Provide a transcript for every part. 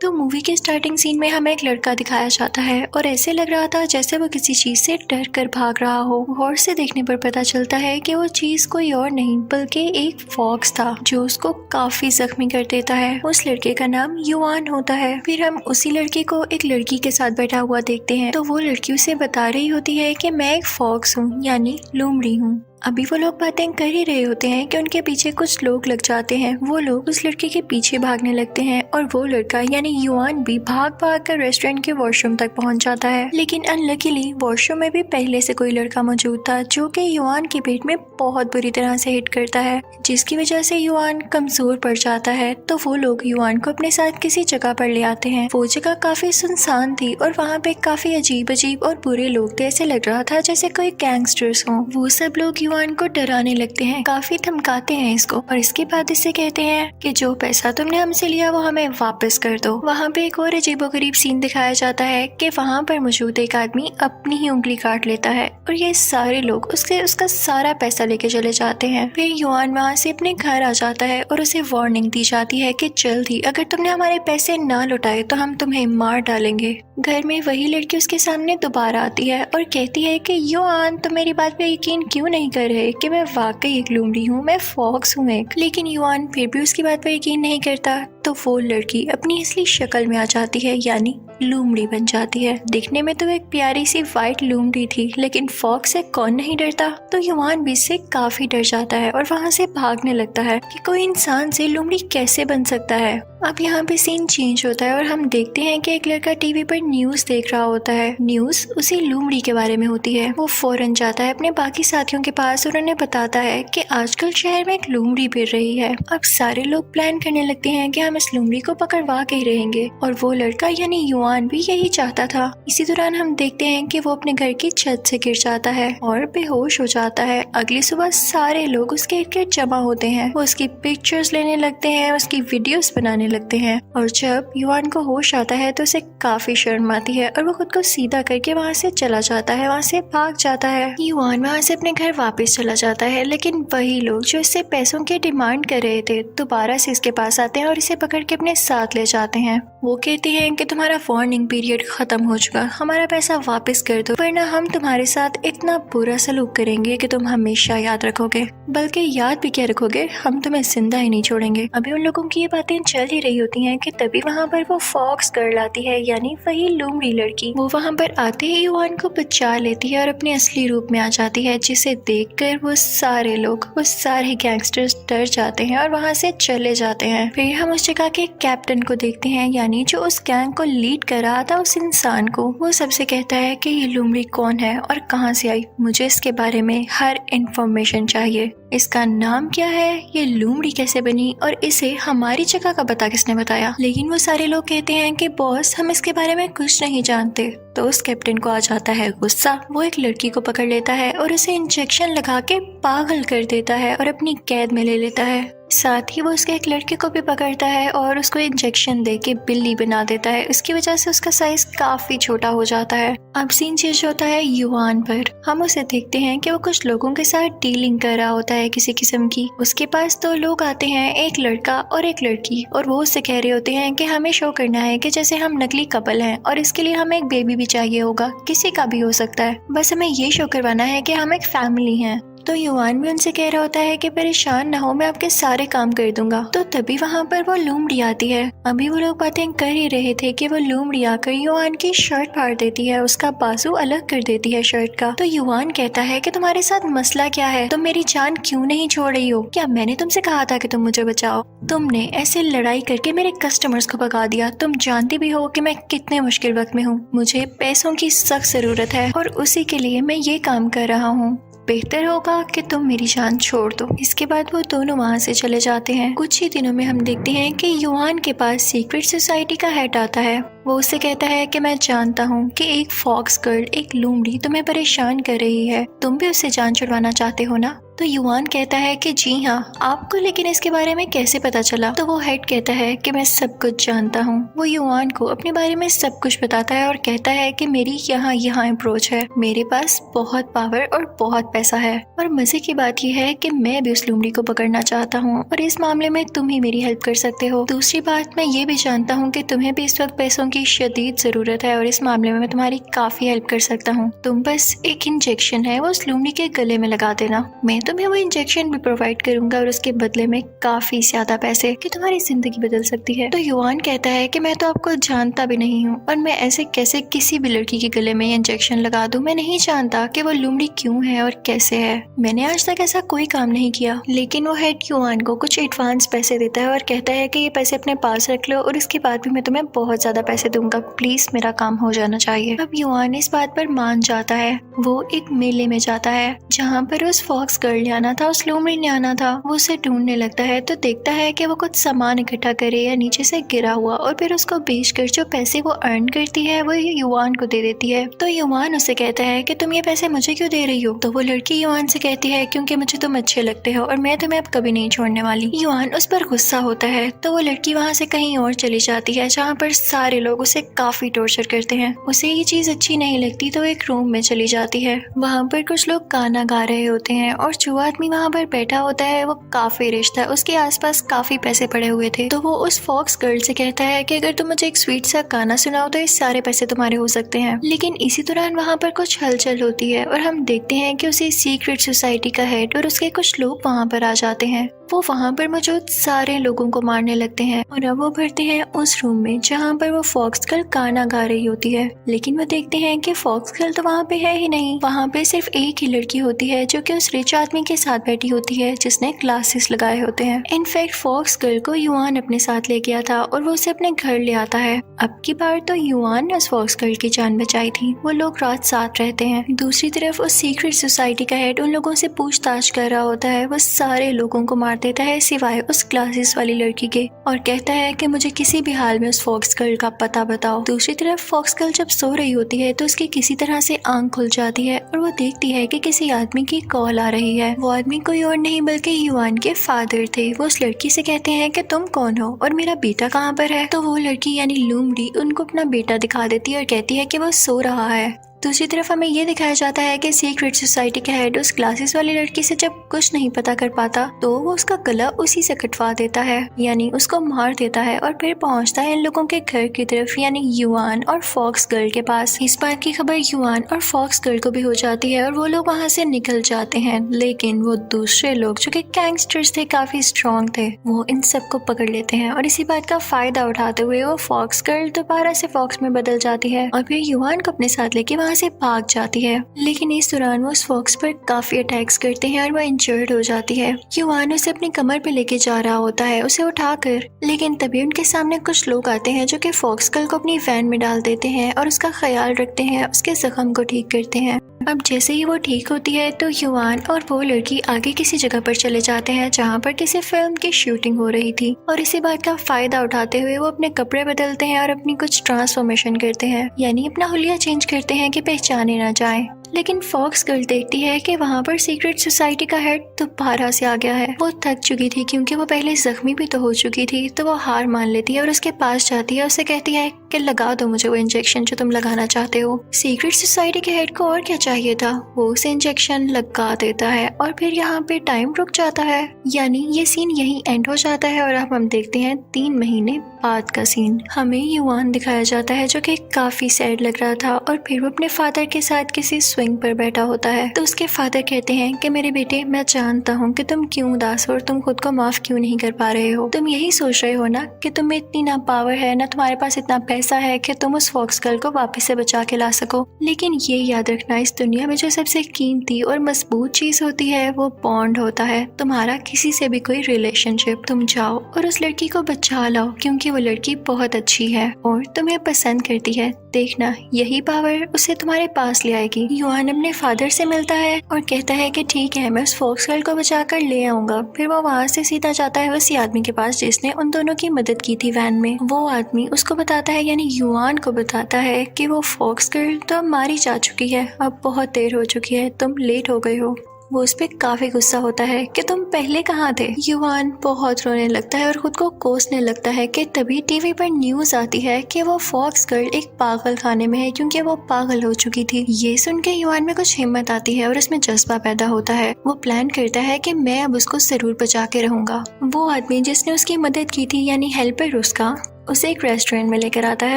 तो मूवी के starting scene में हमें एक लड़का दिखाया जाता है और ऐसे लग रहा था जैसे वो किसी चीज से डर कर भाग रहा हो। गौर से देखने पर पता चलता है कि वो चीज कोई और नहीं बल्कि एक फॉक्स था जो उसको काफी जख्मी कर देता है। उस लड़के का नाम युआन होता है। फिर हम उसी लड़के को एक लड़की के साथ बैठा हुआ देखते हैं तो वो लड़की उसे बता रही होती है कि मैं एक फॉक्स हूँ यानी लोमड़ी हूँ। अभी वो लोग बातें कर ही रहे होते हैं कि उनके पीछे कुछ लोग लग जाते हैं। वो लोग उस लड़के के पीछे भागने लगते हैं और वो लड़का यानी युआन भी भाग भाग कर रेस्टोरेंट के वॉशरूम तक पहुंच जाता है। लेकिन अनलकीली वॉशरूम में भी पहले से कोई लड़का मौजूद था जो कि युआन के पेट में बहुत बुरी तरह से हिट करता है, जिसकी वजह से युआन कमजोर पड़ जाता है। तो वो लोग युआन को अपने साथ किसी जगह पर ले आते हैं। वो जगह काफी सुनसान थी और वहाँ पे काफी अजीब अजीब और बुरे लोग थे। ऐसे लग रहा था जैसे कोई गैंगस्टर्स हों। वो सब लोग युआन को डराने लगते हैं, काफी धमकाते हैं इसको और इसके बाद इससे कहते हैं कि जो पैसा तुमने हमसे लिया वो हमें वापस कर दो। वहाँ पे एक और अजीबोगरीब सीन दिखाया जाता है कि वहाँ पर मौजूद एक आदमी अपनी ही उंगली काट लेता है और ये सारे लोग उसका सारा पैसा लेके चले जाते हैं। फिर युआन वहाँ से अपने घर आ जाता है और उसे वार्निंग दी जाती है कि जल्द ही अगर तुमने हमारे पैसे ना लौटाए तो हम तुम्हें मार डालेंगे। घर में वही लड़की उसके सामने दोबारा आती है और कहती है कि युआन तुम मेरी बात पे यकीन क्यों नहीं कर रहे कि मैं वाकई एक लोमड़ी हूँ, मैं फॉक्स हूँ एक। लेकिन युआन फिर भी उसकी बात पर यकीन नहीं करता। तो वो लड़की अपनी असली शक्ल में आ जाती है यानी लोमड़ी बन जाती है। दिखने में तो एक प्यारी सी वाइट लोमड़ी थी लेकिन फॉक्स से कौन नहीं डरता। तो युआन भी इससे काफी डर जाता है और वहाँ से भागने लगता है कि कोई इंसान से लोमड़ी कैसे बन सकता है। अब यहाँ पे सीन चेंज होता है और हम देखते हैं कि एक लड़का टीवी पर न्यूज देख रहा होता है। न्यूज उसी लोमड़ी के बारे में होती है। वो फौरन जाता है अपने बाकी साथियों के पास और उन्हें बताता है कि आजकल शहर में एक लोमड़ी फिर रही है। अब सारे लोग प्लान करने लगते हैं कि हम इस लोमड़ी को पकड़वा के ही रहेंगे और वो लड़का यानी युआन भी यही चाहता था। इसी दौरान हम देखते हैं कि वो अपने घर की छत से गिर जाता है और बेहोश हो जाता है। अगली सुबह सारे लोग उसके इर्द गिर्द जमा होते हैं। वो उसकी पिक्चर्स लेने लगते हैं, उसकी वीडियोस बनाने लगते हैं और जब युआन को होश आता है तो उसे काफी शर्म आती है और वो खुद को सीधा करके वहाँ से चला जाता है, वहाँ से भाग जाता है। युआन वहाँ से अपने घर वापस चला जाता है लेकिन वही लोग जो इससे पैसों की डिमांड कर रहे थे दोबारा से इसके पास आते हैं और इसे पकड़ के अपने साथ ले जाते हैं। वो कहते हैं कि तुम्हारा वार्निंग पीरियड खत्म हो चुका, हमारा पैसा वापस कर दो वरना हम तुम्हारे साथ इतना बुरा सलूक करेंगे कि तुम हमेशा याद रखोगे, बल्कि याद भी क्या रखोगे, हम तुम्हें जिंदा ही नहीं छोड़ेंगे। अभी उन लोगों की ये बातें चल ही रही होती हैं कि तभी वहाँ पर वो फॉक्स गर्ल आती है यानी वही लोमड़ी लड़की। वो वहाँ पर आते ही युआन को बचा लेती है और अपने असली रूप में आ जाती है, जिसे देखकर वो सारे लोग, वो सारे गैंगस्टर्स डर जाते हैं और वहाँ से चले जाते हैं। फिर हम उस जगह के कैप्टन को देखते हैं यानी जो उस गैंग को लीड कर रहा था उस इंसान को। वो सबसे कहता है कि ये लोमड़ी कौन है और कहाँ से आई, मुझे इसके बारे में हर इंफॉर्मेशन चाहिए। इसका नाम क्या है, ये लोमड़ी कैसे बनी और इसे हमारी जगह का पता किसने बताया। लेकिन वो सारे लोग कहते हैं कि बॉस हम इसके बारे में कुछ नहीं जानते। तो उस कैप्टन को आ जाता है गुस्सा। वो एक लड़की को पकड़ लेता है और उसे इंजेक्शन लगा के पागल कर देता है और अपनी कैद में ले लेता है। साथ ही वो उसके एक लड़के को भी पकड़ता है और उसको इंजेक्शन दे के बिल्ली बना देता है। इसकी वजह से उसका साइज काफी छोटा हो जाता है। अब सीन चेंज होता है युआन पर। हम उसे देखते हैं कि वो कुछ लोगों के साथ डीलिंग कर रहा होता है किसी किस्म की। उसके पास दो लोग आते हैं, एक लड़का और एक लड़की, और वो उससे कह रहे होते हैं कि हमें शो करना है कि जैसे हम नकली कपल हैं और इसके लिए हमें एक बेबी भी चाहिए होगा, किसी का भी हो सकता है, बस हमें ये शो करवाना है कि हम एक फैमिली हैं। तो युआन भी उनसे कह रहा होता है कि परेशान ना हो, मैं आपके सारे काम कर दूंगा। तो तभी वहाँ पर वो लोमड़ी आती है। अभी वो लोग बातें कर ही रहे थे कि वो लोमड़ी आकर युआन की शर्ट फाड़ देती है, उसका बाजू अलग कर देती है शर्ट का। तो युआन कहता है कि तुम्हारे साथ मसला क्या है, तुम मेरी जान क्यों नहीं छोड़ रही हो, क्या मैंने तुमसे कहा था कि तुम मुझे बचाओ? तुमने ऐसे लड़ाई करके मेरे कस्टमर्स को भगा दिया। तुम जानती भी हो कि मैं कितने मुश्किल वक्त में हूँ, मुझे पैसों की सख्त जरूरत है और उसी के लिए मैं ये काम कर रहा हूँ। बेहतर होगा कि तुम मेरी जान छोड़ दो। इसके बाद वो दोनों वहाँ से चले जाते हैं। कुछ ही दिनों में हम देखते हैं कि युआन के पास सीक्रेट सोसाइटी का हेड आता है। वो उससे कहता है कि मैं जानता हूँ कि एक फॉक्स गर्ल, एक लोमड़ी तुम्हें परेशान कर रही है, तुम भी उससे जान छुड़वाना चाहते हो ना, तो युआन कहता है कि जी हाँ, आपको लेकिन इसके बारे में कैसे पता चला? तो वो हेड कहता है कि मैं सब कुछ जानता हूँ। वो युआन को अपने बारे में सब कुछ बताता है और कहता है कि मेरी यहाँ अप्रोच है, मेरे पास बहुत पावर और बहुत पैसा है, और मजे की बात यह है कि मैं भी उस लोमड़ी को पकड़ना चाहता हूँ और इस मामले में तुम ही मेरी हेल्प कर सकते हो। दूसरी बात, मैं ये भी जानता हूँ कि तुम्हें भी इस वक्त पैसों की शदीद जरूरत है और इस मामले में मैं तुम्हारी काफी हेल्प कर सकता हूँ। तुम बस एक इंजेक्शन है वो उस लोमड़ी के गले में लगा देना, मैं तुम्हें वो इंजेक्शन भी प्रोवाइड करूंगा और उसके बदले में काफी ज्यादा पैसे कि तुम्हारी जिंदगी बदल सकती है। तो युआन कहता है कि मैं तो आपको जानता भी नहीं हूँ और मैं ऐसे कैसे किसी भी लड़की के गले में इंजेक्शन लगा दूं। मैं नहीं जानता कि वो लोमड़ी क्यों है और कैसे है, मैंने आज तक ऐसा कोई काम नहीं किया। लेकिन वो हेड युआन को कुछ एडवांस पैसे देता है और कहता है कि ये पैसे अपने पास रख लो और इसके बाद भी मैं तुम्हें बहुत ज्यादा पैसे दूंगा, प्लीज मेरा काम हो जाना चाहिए। अब युआन इस बात पर मान जाता है। वो एक मेले में जाता है जहाँ पर उस फॉक्स गर्ल ने आना था, उस लोमड़ी ने आना था। वो उसे ढूंढने लगता है तो देखता है कि वो कुछ सामान इकट्ठा करे या नीचे से गिरा हुआ और फिर उसको बेचकर जो पैसे वो अर्न करती है वो युआन को दे देती है। तो युआन उसे कहता है कि तुम ये पैसे मुझे क्यों दे रही हो? तो वो लड़की युआन से कहती है क्योंकि मुझे तुम अच्छे लगते हो और मैं तुम्हें अब कभी नहीं छोड़ने वाली। युआन उस पर गुस्सा होता है तो वो लड़की वहाँ से कहीं और चली जाती है जहाँ पर सारे लोग उसे काफी टॉर्चर करते हैं। उसे ये चीज अच्छी नहीं लगती तो एक रूम में चली जाती है। वहाँ पर कुछ लोग गाना गा रहे होते हैं और जो आदमी वहाँ पर बैठा होता है वो काफी रिच था, उसके आसपास काफी पैसे पड़े हुए थे। तो वो उस फॉक्स गर्ल से कहता है कि अगर तुम मुझे एक स्वीट सा गाना सुनाओ तो इस सारे पैसे तुम्हारे हो सकते हैं। लेकिन इसी दौरान वहाँ पर कुछ हलचल होती है और हम देखते हैं कि उसी सीक्रेट सोसाइटी का हेड और उसके कुछ लोग वहाँ पर आ जाते हैं। वो वहाँ पर मौजूद सारे लोगों को मारने लगते हैं और अब वो भरते हैं उस रूम में जहाँ पर वो फॉक्स गर्ल गाना गा रही होती है। लेकिन वो देखते हैं कि फॉक्स गर्ल तो वहाँ पे है ही नहीं, वहाँ पे सिर्फ एक ही लड़की होती है जो कि उस रिच आदमी के साथ बैठी होती है जिसने ग्लासेस लगाए होते हैं। इनफैक्ट फॉक्स गर्ल को युआन अपने साथ ले गया था और वो उसे अपने घर ले आता है। अब की बार तो युआन ने उस फॉक्स गर्ल की जान बचाई थी। वो लोग रात साथ रहते हैं। दूसरी तरफ उस सीक्रेट सोसाइटी का हेड उन लोगों से पूछताछ कर रहा होता है। वो सारे लोगों को मार देता है सिवाय उस ग्लासेस वाली लड़की के और कहता है कि मुझे किसी भी हाल में उस फॉक्स गर्ल का पता बताओ। दूसरी तरफ फॉक्स गर्ल जब सो रही होती है तो उसकी किसी तरह से आंख खुल जाती है और वो देखती है कि किसी आदमी की कॉल आ रही है। वो आदमी कोई और नहीं बल्कि युआन के फादर थे। वो उस लड़की से कहते हैं कि तुम कौन हो और मेरा बेटा कहाँ पर है? तो वो लड़की यानी लोमड़ी उनको अपना बेटा दिखा देती है और कहती है कि वो सो रहा है। दूसरी तरफ हमें ये दिखाया जाता है कि सीक्रेट सोसाइटी का हेड उस ग्लासेस वाली लड़की से जब कुछ नहीं पता कर पाता तो वो उसका गला उसी से कटवा देता है, यानी उसको मार देता है और फिर पहुंचता है इन लोगों के घर की तरफ यानी युआन और फॉक्स गर्ल के पास। इस बात की खबर युआन और फॉक्स गर्ल को भी हो जाती है और वो लोग वहाँ से निकल जाते हैं। लेकिन वो दूसरे लोग जो कि गैंगस्टर्स थे, काफी स्ट्रॉन्ग थे, वो इन सबको पकड़ लेते हैं और इसी बात का फायदा उठाते हुए वो फॉक्स गर्ल दोबारा से फॉक्स में बदल जाती है और फिर युआन को अपने साथ लेके वहाँ से भाग जाती है। लेकिन इस दौरान वो उस फॉक्स पर काफी अटैक्स करते हैं और वो इंजर्ड हो जाती है। युआन उसे अपनी कमर पे लेके जा रहा होता है उसे उठाकर, लेकिन तभी उनके सामने कुछ लोग आते हैं जो कि फॉक्स गर्ल को अपनी वैन में डाल देते हैं और उसका ख्याल रखते हैं, उसके जख्म को ठीक करते हैं। अब जैसे ही वो ठीक होती है तो युआन और वो लड़की आगे किसी जगह पर चले जाते हैं जहाँ पर किसी फिल्म की शूटिंग हो रही थी और इसी बात का फायदा उठाते हुए वो अपने कपड़े बदलते हैं और अपनी कुछ ट्रांसफॉर्मेशन करते हैं, यानी अपना हुलिया चेंज करते हैं कि पहचाने ना जाए। लेकिन फॉक्स गर्ल देखती है कि वहाँ पर सीक्रेट सोसाइटी का हेड दोबारा से आ गया है। वो थक चुकी थी क्योंकि वो पहले जख्मी भी तो हो चुकी थी, तो वो हार मान लेती है और उसके पास जाती है। उसे कहती है कि लगा दो मुझे वो इंजेक्शन जो तुम लगाना चाहते हो। सीक्रेट सोसाइटी के हेड को और क्या चाहिए था, वो उसे इंजेक्शन लगा देता है और फिर यहाँ पे टाइम रुक जाता है, यानी ये सीन यही एंड हो जाता है। और अब हम देखते हैं 3 महीने बाद का सीन। हमें युआन दिखाया जाता है जो कि काफी सैड लग रहा था और फिर वो अपने फादर के साथ किसी स्विंग पर बैठा होता है। तो उसके फादर कहते हैं कि मेरे बेटे, मैं जानता हूँ कि तुम क्यों उदास हो और तुम खुद को माफ क्यों नहीं कर पा रहे हो। तुम यही सोच रहे हो ना कि तुम में इतनी ना पावर है ना तुम्हारे पास इतना पैसा है कि तुम उस फॉक्स गर्ल को वापस से बचा के ला सको। लेकिन ये याद रखना, इस दुनिया में जो सबसे कीमती और मजबूत चीज होती है वो बॉन्ड होता है, तुम्हारा किसी से भी कोई रिलेशनशिप। तुम जाओ और उस लड़की को बचा लाओ क्योंकि वो लड़की बहुत अच्छी है और तुम्हें पसंद करती है। देखना, यही पावर उसे तुम्हारे पास ले आएगी। युआन अपने फादर से मिलता है और कहता है कि ठीक है, मैं उस फॉक्स गर्ल को बचा कर ले आऊंगा। फिर वो वहाँ से सीधा जाता है उसी आदमी के पास जिसने उन दोनों की मदद की थी वैन में। वो आदमी उसको बताता है, यानी युआन को बताता है कि वो फॉक्स गर्ल तो अब मारी जा चुकी है, अब बहुत देर हो चुकी है, तुम लेट हो गए हो। वो उस पर काफी गुस्सा होता है कि तुम पहले कहाँ थे। युआन बहुत रोने लगता है और खुद को कोसने लगता है कि तभी टीवी पर न्यूज आती है कि वो फॉक्स गर्ल एक पागल खाने में है क्योंकि वो पागल हो चुकी थी। ये सुन के युआन में कुछ हिम्मत आती है और उसमें जज्बा पैदा होता है। वो प्लान करता है कि मैं अब उसको जरूर बचा के रहूंगा। वो आदमी जिसने उसकी मदद की थी यानी हेल्पर उसका, उसे एक रेस्टोरेंट में लेकर आता है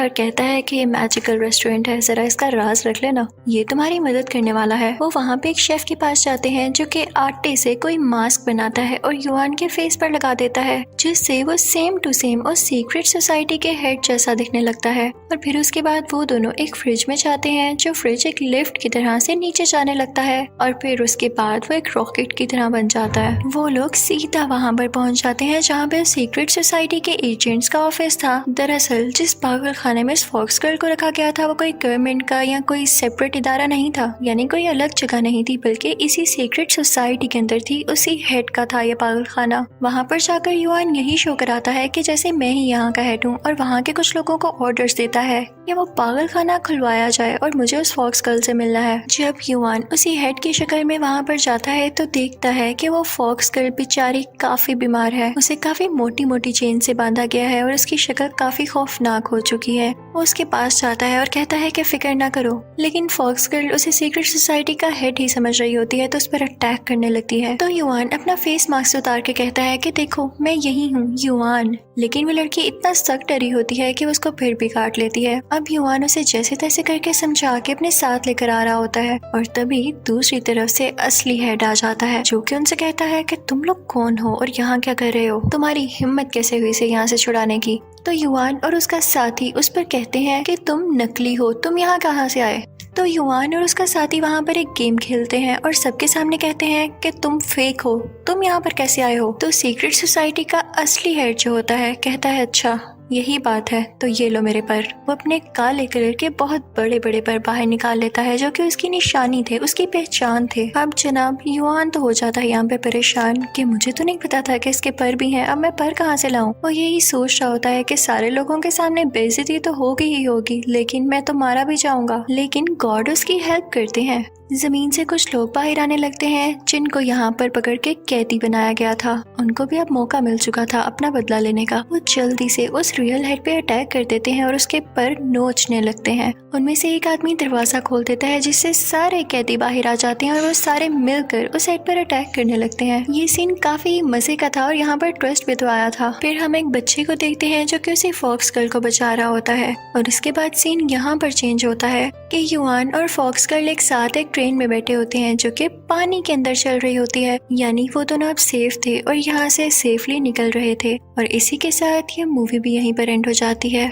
और कहता है कि ये मैजिकल रेस्टोरेंट है, जरा इसका राज रख लेना, ये तुम्हारी मदद करने वाला है। वो वहाँ पे एक शेफ के पास जाते हैं जो कि आटे से कोई मास्क बनाता है और युआन के फेस पर लगा देता है, जिससे वो सेम टू सेम उस सीक्रेट सोसाइटी के हेड जैसा दिखने लगता है। और फिर उसके बाद वो दोनों एक फ्रिज में जाते हैं जो फ्रिज एक लिफ्ट की तरह से नीचे जाने लगता है और फिर उसके बाद वो एक रॉकेट की तरह बन जाता है। वो लोग सीधा वहाँ पर पहुँच जाते हैं जहाँ पे सीक्रेट सोसाइटी के एजेंट्स का ऑफिस था। दरअसल जिस पागल खाने में इस फॉक्स गर्ल को रखा गया था वो कोई गवर्नमेंट का या कोई सेपरेट इदारा नहीं था, यानी कोई अलग जगह नहीं थी, बल्कि इसी सीक्रेट सोसाइटी के अंदर थी, उसी हेड का था ये पागल खाना। वहाँ पर जाकर युआन यही शो कराता है कि जैसे मैं ही यहाँ का हेड हूँ और वहाँ के कुछ लोगों को ऑर्डर्स देता है कि वो पागल खाना खुलवाया जाए और मुझे उस फॉक्स गर्ल से मिलना है। जब युआन उसी हेड की शक्ल में वहाँ पर जाता है तो देखता है कि वो फॉक्स गर्ल बेचारी काफी बीमार है, उसे काफी मोटी मोटी चेन से बांधा गया है और उसकी शक्ल काफी खौफनाक हो चुकी है। वो उसके पास जाता है और कहता है कि फिक्र ना करो, लेकिन फॉक्स गर्ल उसे सीक्रेट सोसाइटी का हेड ही समझ रही होती है तो उस पर अटैक करने लगती है। तो युआन अपना फेस मास्क उतार के कहता है कि देखो मैं यही हूँ युआन, लेकिन वो लड़की इतना सख्त डरी होती है कि उसको फिर भी काट लेती है। अब युआन उसे जैसे तैसे करके समझा के अपने साथ लेकर आ रहा होता है और तभी दूसरी तरफ से असली हेड आ जाता है जो कि उनसे कहता है कि तुम लोग कौन हो और यहाँ क्या कर रहे हो, तुम्हारी हिम्मत कैसे हुई इसे यहाँ से छुड़ाने की। तो युआन और उसका साथी उस पर कहते हैं कि तुम नकली हो, तुम यहाँ कहाँ से आए। तो युआन और उसका साथी वहाँ पर एक गेम खेलते हैं और सबके सामने कहते हैं कि तुम फेक हो, तुम यहाँ पर कैसे आए हो। तो सीक्रेट सोसाइटी का असली हेड जो होता है कहता है अच्छा यही बात है तो ये लो मेरे पर। वो अपने काले कलर के बहुत बड़े बड़े पर बाहर निकाल लेता है जो कि उसकी निशानी थे, उसकी पहचान थे। अब जनाब युआन तो हो जाता है यहाँ पे परेशान कि मुझे तो नहीं पता था कि इसके पर भी हैं, अब मैं पर कहाँ से लाऊं। वो यही सोच रहा होता है कि सारे लोगों के सामने बेइज्जती तो होगी ही होगी, लेकिन मैं तो मारा भी जाऊंगा। लेकिन गॉड उसकी हेल्प करते हैं। जमीन से कुछ लोग बाहर आने लगते हैं जिनको यहाँ पर पकड़ के कैदी बनाया गया था। उनको भी अब मौका मिल चुका था अपना बदला लेने का। वो जल्दी से उस रियल हेड पे अटैक कर देते हैं और उसके पर नोचने लगते हैं। उनमें से एक आदमी दरवाजा खोल देता है जिससे सारे कैदी बाहर आ जाते हैं और वो सारे मिलकर उस हेड पर अटैक करने लगते हैं। ये सीन काफी मजे का था और यहाँ पर ट्विस्ट भी तो आया था। फिर हम एक बच्चे को देखते हैं जो कि उसी फॉक्स गर्ल को बचा रहा होता है और इसके बाद सीन यहाँ पर चेंज होता है कि युआन और फॉक्स गर्ल एक साथ एक ट्रेन में बैठे होते हैं जो कि पानी के अंदर चल रही होती है, यानी वो दोनों अब सेफ थे और यहाँ से सेफली निकल रहे थे। और इसी के साथ ये मूवी भी यहीं पर एंड हो जाती है।